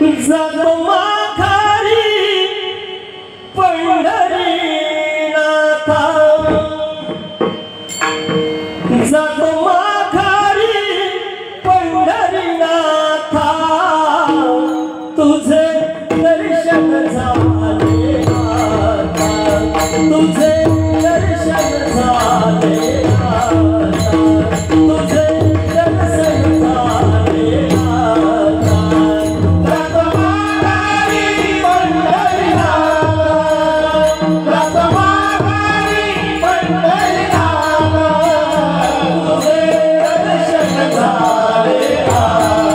जातो माघारी पंढरीनाथा जातो माघारी पंढरीनाथा तुझे दर्शन झाले आता तुझे दर्शन झाले आता तुझे दर्शन झाले आता जातो माघारी पंढरीनाथा जातो माघारी पंढरीनाथा तुझे दर्शन झाले आता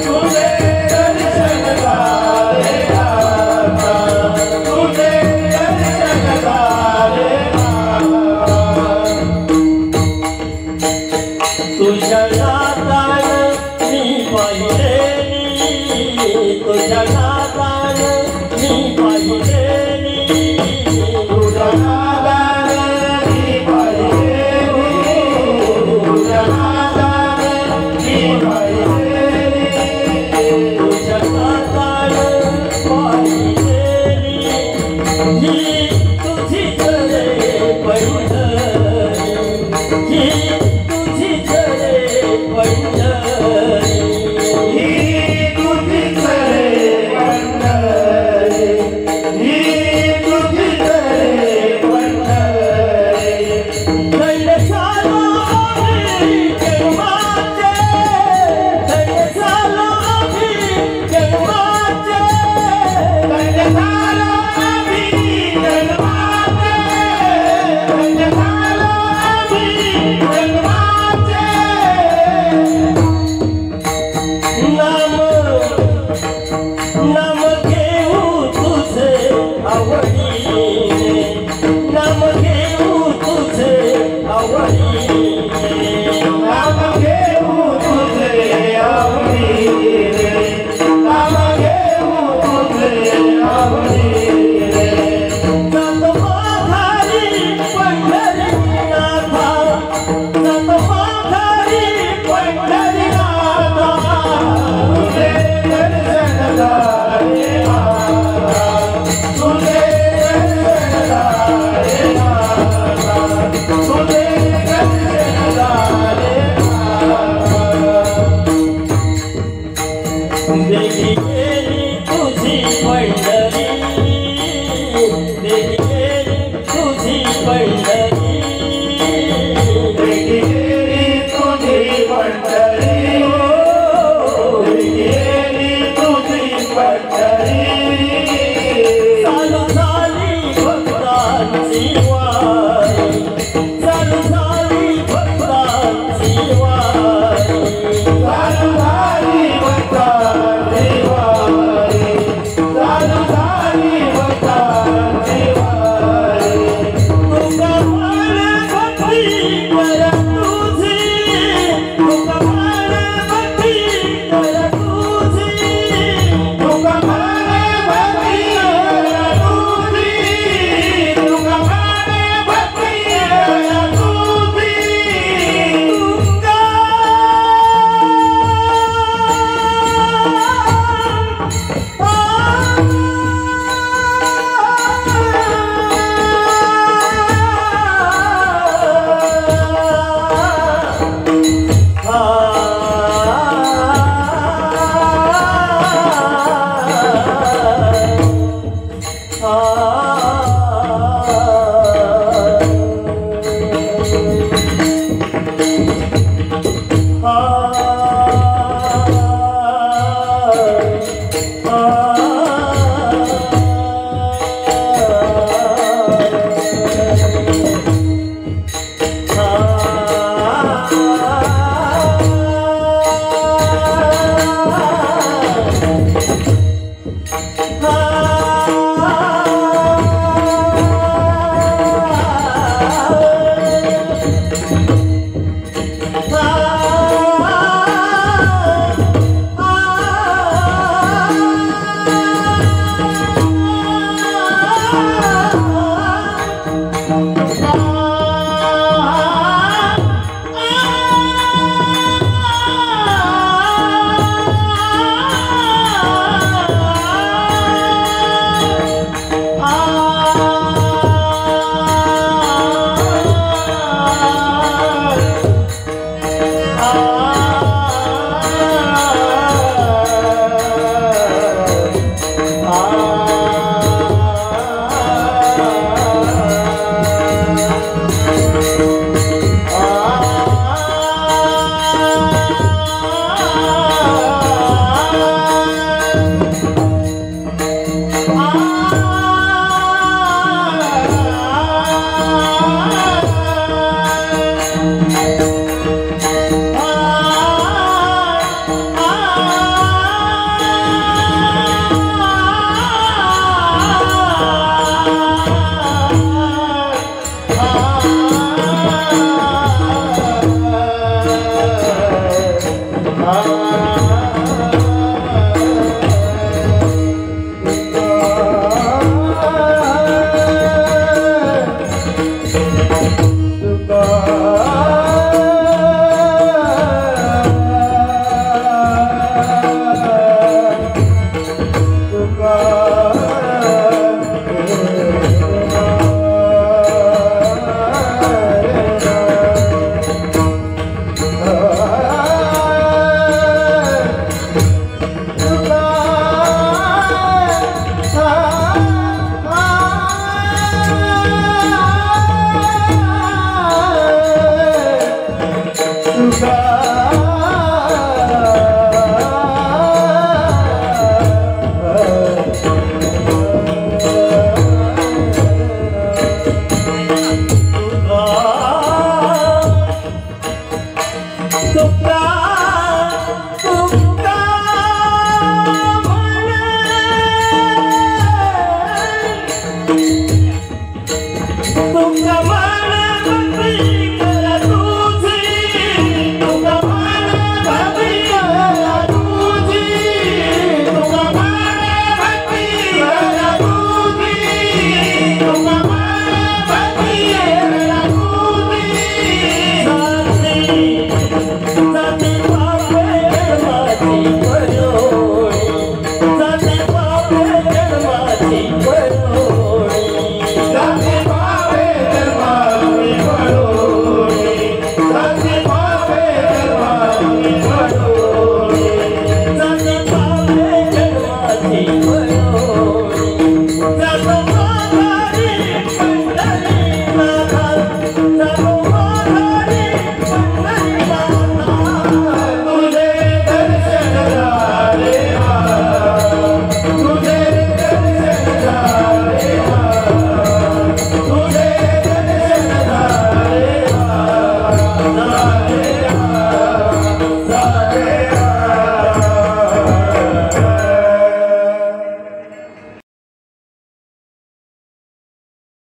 तुझे दर्शन झाले आता तुझे दर्शन झाले तुझ्या नातान मी पाहिलेली तुझ्या नातान मी पाहिलेली तुझ्या नातान मी पाहिलेली तुझ्या नातान मी पाहिलेली तुझ्या नातान पाहिलेली ही तुझीच रे पंढरी ही तुझीच रे पंढरी ही तुझीच रे पंढरी ही तुझीच रे पंढरी धन्य झालो आम्ही जन्माचे धन्य झालो आम्ही जन्माचे धन्य झालो आम्ही जन्माचे धन्य झालो आम्ही जन्माचे नाम घेऊ तुझे आवडीने नाम घेऊ तुझे आवडीने नाम घेऊ तुझे आवडीने नाम घेऊ तुझे आवडीने जातो माघारी पंढरीनाथा जातो माघारी पंढरीनाथा तुझे दर्शन झाले आता तुझे दर्शन झाले आता तुझे दर्शन झाले आता देखी गेली तुझी पंढरी